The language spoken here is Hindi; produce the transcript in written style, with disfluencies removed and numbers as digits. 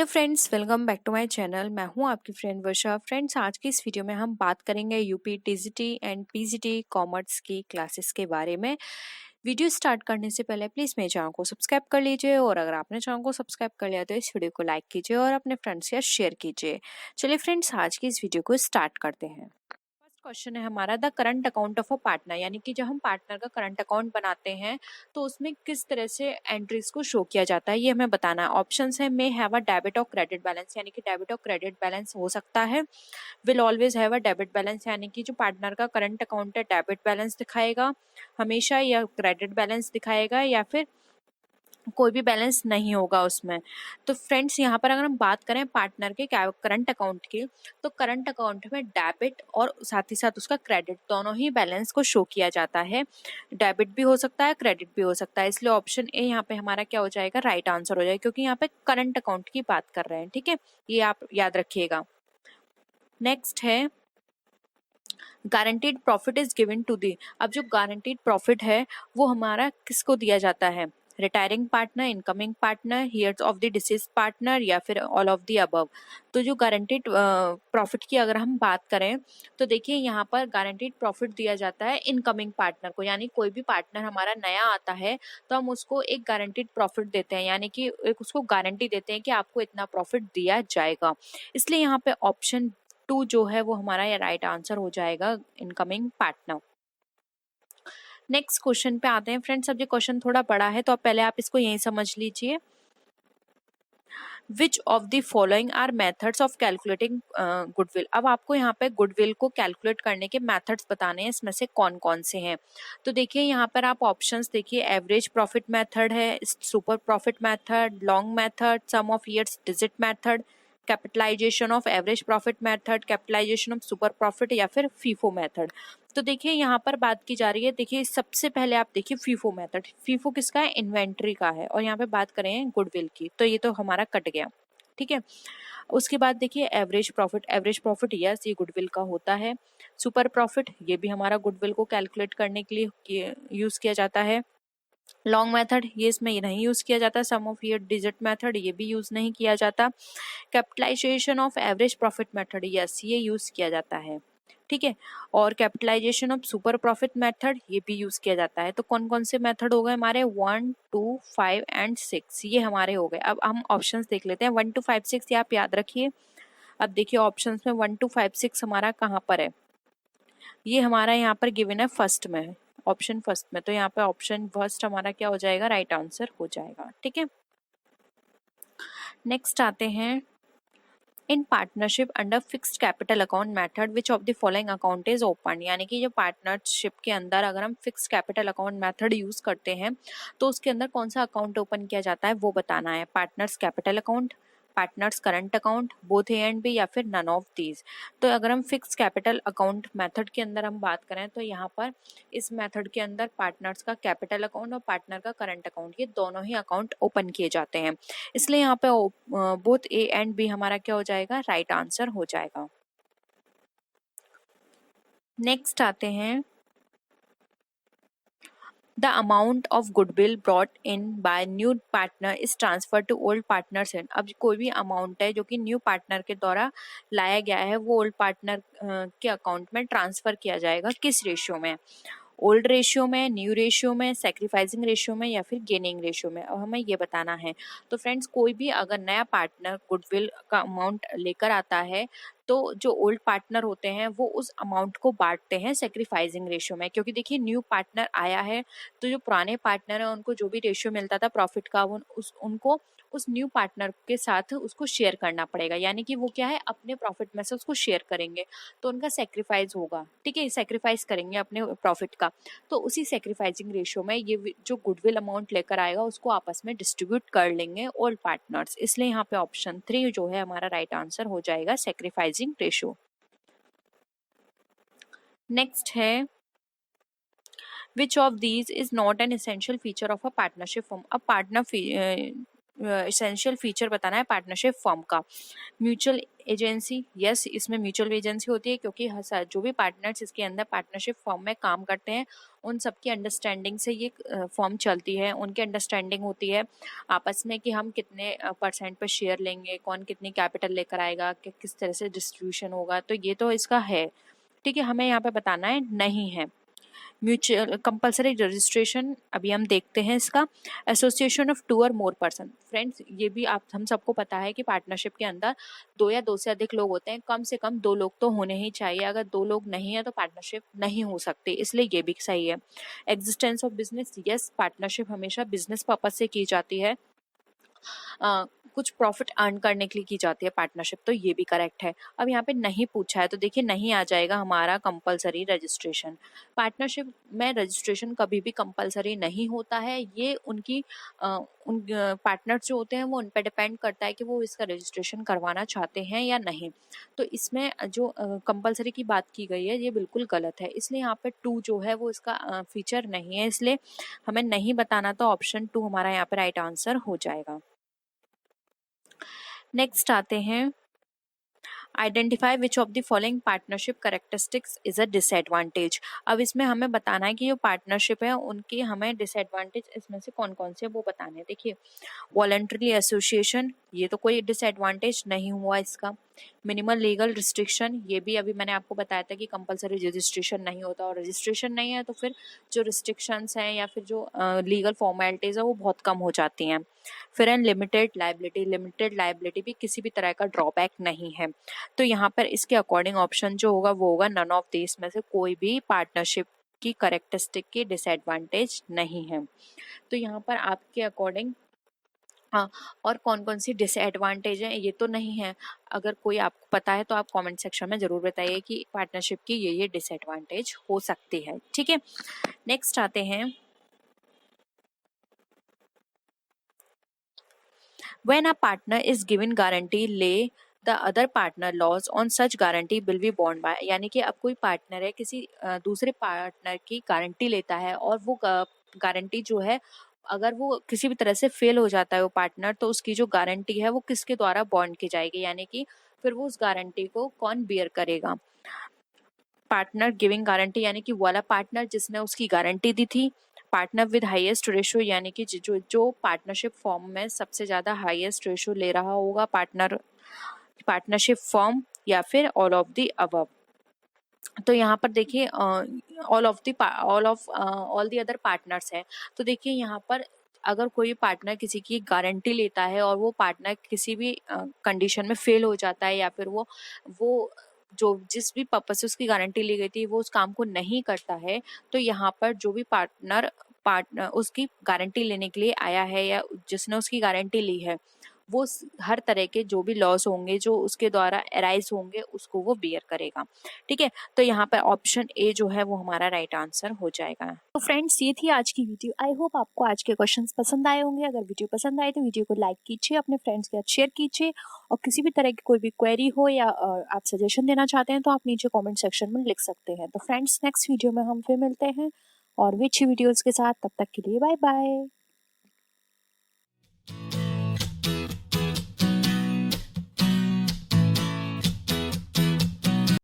Friends, welcome back to my channel. मैं हूं आपकी फ्रेंड वर्षा। फ्रेंड्स, आज की इस वीडियो में हम बात करेंगे UP TGT and PGT commerce की क्लासेस के बारे में। वीडियो स्टार्ट करने से पहले प्लीज़ मेरे चैनल को सब्सक्राइब कर लीजिए, और अगर आपने चैनल को सब्सक्राइब कर लिया तो इस वीडियो को लाइक कीजिए और अपने फ्रेंड्स के साथ शेयर कीजिए। चलिए फ्रेंड्स, आज की इस वीडियो को स्टार्ट करते हैं। फर्स्ट क्वेश्चन है हमारा, the current account of a partner, यानी कि जब हम पार्टनर का करंट अकाउंट बनाते हैं तो उसमें किस तरह से एंट्रीज को शो किया जाता है, ये हमें बताना है। ऑप्शंस है, मे हैव अ डेबिट और क्रेडिट बैलेंस, यानी कि डेबिट और क्रेडिट बैलेंस हो सकता है। Will always have a debit balance, यानी कि जो पार्टनर का करंट अकाउंट है डेबिट बैलेंस दिखाएगा हमेशा, या क्रेडिट बैलेंस दिखाएगा, या फिर कोई भी बैलेंस नहीं होगा उसमें। तो फ्रेंड्स, यहाँ पर अगर हम बात करें पार्टनर के करंट अकाउंट की, तो करंट अकाउंट में डेबिट और साथ ही साथ उसका क्रेडिट दोनों ही बैलेंस को शो किया जाता है। डेबिट भी हो सकता है, क्रेडिट भी हो सकता है, इसलिए ऑप्शन ए यहाँ पे हमारा क्या हो जाएगा, राइट आंसर हो जाएगा, क्योंकि यहाँ पे करंट अकाउंट की बात कर रहे हैं। ठीक है, ये आप याद रखिएगा। नेक्स्ट है, guaranteed profit is given to the. अब जो गारंटीड प्रॉफिट है वो हमारा किसको दिया जाता है, retiring partner, incoming partner, heirs of the deceased partner, या फिर ऑल ऑफ द अबव। तो जो गारंटीड प्रॉफिट की अगर हम बात करें तो देखिए यहाँ पर गारंटीड प्रॉफिट दिया जाता है इनकमिंग पार्टनर को, यानी कोई भी पार्टनर हमारा नया आता है तो हम उसको एक गारंटीड प्रॉफिट देते हैं, यानी कि एक उसको गारंटी देते हैं कि आपको इतना प्रॉफिट दिया जाएगा। इसलिए यहाँ पे ऑप्शन 2 जो है वो हमारा ये राइट आंसर हो जाएगा, इनकमिंग पार्टनर। नेक्स्ट क्वेश्चन पे आते हैं फ्रेंड्स। अब ये क्वेश्चन थोड़ा बड़ा है तो अब पहले आप इसको यहीं समझ लीजिए। Which of the following are methods of calculating goodwill. अब आपको यहाँ पे गुडविल को कैलकुलेट करने के मेथड्स बताने हैं, इसमें से कौन कौन से हैं। तो देखिए यहाँ पर आप ऑप्शंस देखिए, एवरेज प्रॉफिट मेथड है, super profit method, long method, sum of years digit method, capitalisation of average profit method, capitalisation of super profit, या फिर फीफो मेथड। तो देखिए यहाँ पर बात की जा रही है, देखिए सबसे पहले आप देखिए फीफो मेथड। फीफो किसका है, इन्वेंट्री का है, और यहाँ पे बात करें गुडविल की, तो ये तो हमारा कट गया। ठीक है, उसके बाद देखिए average profit. Average profit yes, ये गुडविल का होता है। सुपर प्रॉफिट, ये भी हमारा गुडविल को कैलकुलेट करने के लिए यूज किया जाता है। लॉन्ग मेथड, ये इसमें ये नहीं यूज किया जाता। Sum of year digit method, ये भी यूज नहीं किया जाता। Capitalisation of average profit method, yes, ये यूज किया जाता है। ठीक है, और capitalisation of super profit method, ये भी यूज किया जाता है। तो कौन कौन से मेथड हो गए हमारे, 1, 2, 5 एंड 6, ये हमारे हो गए। अब हम ऑप्शंस देख लेते हैं। 1 to 5 6 ये आप याद रखिए। अब देखिए ऑप्शंस में 1 to 5 6 हमारा कहाँ पर है, ये हमारा यहाँ पर गिवन है फर्स्ट में, ऑप्शन फर्स्ट में। तो यहाँ पे ऑप्शन फर्स्ट हमारा क्या हो जाएगा, राइट आंसर हो जाएगा। ठीक है, नेक्स्ट आते हैं, in partnership under fixed capital account method which of the following account is open. यानी कि जो पार्टनरशिप के अंदर अगर हम fixed capital account method use करते हैं तो उसके अंदर कौन सा अकाउंट ओपन किया जाता है वो बताना है। Partners capital account, partners current account, both A and B, या फिर नन ऑफ दीज। तो अगर हम फिक्स कैपिटल अकाउंट मेथड के अंदर हम बात करें तो यहाँ पर इस मेथड के अंदर पार्टनर्स का कैपिटल अकाउंट और पार्टनर का करंट अकाउंट, ये दोनों ही अकाउंट ओपन किए जाते हैं। इसलिए यहाँ पे बोथ ए एंड बी हमारा क्या हो जाएगा, राइट आंसर हो जाएगा। नेक्स्ट आते हैं, the amount of goodwill brought in by new partner is transfer to old partners in. अब कोई भी अमाउंट है जो कि न्यू पार्टनर के द्वारा लाया गया है वो ओल्ड पार्टनर के अकाउंट में ट्रांसफर किया जाएगा, किस रेशियो में, ओल्ड रेशियो में, न्यू रेशियो में, सेक्रीफाइसिंग रेशियो में, या फिर गेनिंग रेशियो में, अब हमें ये बताना है। तो फ्रेंड्स, कोई भी अगर नया पार्टनर गुडविल का अमाउंट लेकर आता है तो जो ओल्ड पार्टनर होते हैं वो उस अमाउंट को बांटते हैं सेक्रीफाइसिंग रेशियो में, क्योंकि देखिए न्यू पार्टनर आया है तो जो पुराने पार्टनर है उनको जो भी रेशियो मिलता था प्रॉफिट का वो उनको उस न्यू पार्टनर के साथ उसको शेयर करना पड़ेगा, यानी कि वो क्या है, अपने प्रॉफिट में से उसको शेयर करेंगे, तो उनका सेक्रीफाइस होगा। ठीक है, सेक्रीफाइस करेंगे अपने प्रॉफिट का, तो उसी सेक्रीफाइसिंग रेशियो में ये जो गुडविल अमाउंट लेकर आएगा उसको आपस में डिस्ट्रीब्यूट कर लेंगे ओल्ड पार्टनर्स। इसलिए यहाँ पे ऑप्शन 3 जो है हमारा राइट आंसर हो जाएगा, सेक्रीफाइसिंग रेशियो। नेक्स्ट है, which of these is not an essential feature of a partnership form. अब पार्टनर एसेंशियल फीचर बताना है पार्टनरशिप फॉर्म का। म्यूचुअल एजेंसी, यस इसमें म्यूचुअल एजेंसी होती है क्योंकि जो भी पार्टनर्स इसके अंदर पार्टनरशिप फॉर्म में काम करते हैं उन सबकी अंडरस्टैंडिंग से ये फॉर्म चलती है। उनकी अंडरस्टैंडिंग होती है आपस में कि हम कितने परसेंट पर शेयर लेंगे, कौन कितनी कैपिटल लेकर आएगा, कि किस तरह से डिस्ट्रीब्यूशन होगा, तो ये तो इसका है। ठीक है, हमें यहाँ पे बताना है नहीं है। म्यूचुअल कंपलसरी रजिस्ट्रेशन अभी हम देखते हैं इसका। एसोसिएशन ऑफ 2 और मोर पर्सन, फ्रेंड्स ये भी आप हम सबको पता है कि पार्टनरशिप के अंदर 2 या 2 से अधिक लोग होते हैं, कम से कम 2 लोग तो होने ही चाहिए। अगर 2 लोग नहीं है तो पार्टनरशिप नहीं हो सकती, इसलिए ये भी सही है। Existence of business, yes partnership हमेशा बिजनेस पर्पज से की जाती है, कुछ प्रॉफिट अर्न करने के लिए की जाती है पार्टनरशिप, तो ये भी करेक्ट है। अब यहाँ पे नहीं पूछा है तो देखिए नहीं आ जाएगा हमारा कंपलसरी रजिस्ट्रेशन। पार्टनरशिप में रजिस्ट्रेशन कभी भी कंपलसरी नहीं होता है, ये उनकी उन पार्टनर्स जो होते हैं वो उन पर डिपेंड करता है कि वो इसका रजिस्ट्रेशन करवाना चाहते हैं या नहीं। तो इसमें जो कंपलसरी की बात की गई है ये बिल्कुल गलत है, इसलिए यहाँ पे 2 जो है वो इसका फीचर नहीं है, इसलिए हमें नहीं बताना, तो ऑप्शन 2 हमारा यहाँ पे राइट आंसर हो जाएगा। नेक्स्ट आते हैं, identify which of the following partnership characteristics is a disadvantage. अब इसमें हमें बताना है कि जो पार्टनरशिप है उनकी हमें डिसएडवांटेज इसमें से कौन कौन से वो बताने हैं। देखिए वॉलंटरी एसोसिएशन, ये तो कोई डिसएडवांटेज नहीं हुआ इसका। मिनिमल लीगल रिस्ट्रिक्शन, ये भी अभी मैंने आपको बताया था कि कंपलसरी रजिस्ट्रेशन नहीं होता, और रजिस्ट्रेशन नहीं है तो फिर जो रिस्ट्रिक्शंस हैं या फिर जो लीगल फॉर्मेलिटीज़ है वो बहुत कम हो जाती हैं। फिर लिमिटेड लाइबिलिटी, लिमिटेड लाइबिलिटी भी किसी भी तरह का ड्रॉबैक नहीं है। तो यहाँ पर इसके अकॉर्डिंग ऑप्शन जो होगा वो होगा नन ऑफ दिस में से कोई भी पार्टनरशिप की करेक्टरिस्टिक की डिसएडवांटेज नहीं है। तो यहाँ पर आपके अकॉर्डिंग हाँ, और कौन कौन सी डिसएडवांटेज है ये तो नहीं है, अगर कोई आपको पता है तो आप कमेंट सेक्शन में जरूर बताइए कि पार्टनरशिप की ये डिसएडवांटेज हो सकती है। ठीक है, नेक्स्ट आते हैं, when a partner is given guarantee lay the other partner loss on such guarantee will be bond by. यानी कि अब कोई पार्टनर है किसी दूसरे पार्टनर की गारंटी लेता है और वो गारंटी जो है अगर वो किसी भी तरह से फेल हो जाता है वो पार्टनर, तो उसकी जो गारंटी है वो किसके द्वारा बॉन्ड की जाएगी, यानी कि फिर वो उस गारंटी को कौन बियर करेगा। पार्टनर गिविंग गारंटी यानी कि वाला पार्टनर जिसने उसकी गारंटी दी थी। पार्टनर विद हाईएस्ट रेशियो यानी कि जो पार्टनरशिप फॉर्म में सबसे ज्यादा हाईएस्ट रेशियो ले रहा होगा पार्टनरशिप फॉर्म, या फिर ऑल ऑफ द अबव। तो यहाँ पर देखिए ऑल द अदर पार्टनर्स है। तो देखिए यहाँ पर अगर कोई पार्टनर किसी की गारंटी लेता है और वो पार्टनर किसी भी कंडीशन में फेल हो जाता है, या फिर वो जो जिस भी पर्पज से उसकी गारंटी ली गई थी वो उस काम को नहीं करता है, तो यहाँ पर जो भी पार्टनर उसकी गारंटी लेने के लिए आया है या जिसने उसकी गारंटी ली है वो हर तरह के जो भी लॉस होंगे जो उसके द्वारा अराइज होंगे उसको वो बियर करेगा। ठीक है, तो यहाँ पर ऑप्शन ए जो है वो हमारा राइट आंसर हो जाएगा। तो फ्रेंड्स ये थी आज की वीडियो। आई होप आपको आज के क्वेश्चंस पसंद आए होंगे। अगर वीडियो पसंद आए तो वीडियो को लाइक कीजिए, अपने फ्रेंड्स के साथ शेयर कीजिए, और किसी भी तरह की कोई भी क्वेरी हो या आप सजेशन देना चाहते हैं तो आप नीचे कॉमेंट सेक्शन में लिख सकते हैं। तो फ्रेंड्स नेक्स्ट वीडियो में हम फिर मिलते हैं और भी अच्छी वीडियोज के साथ, तब तक के लिए बाय बाय।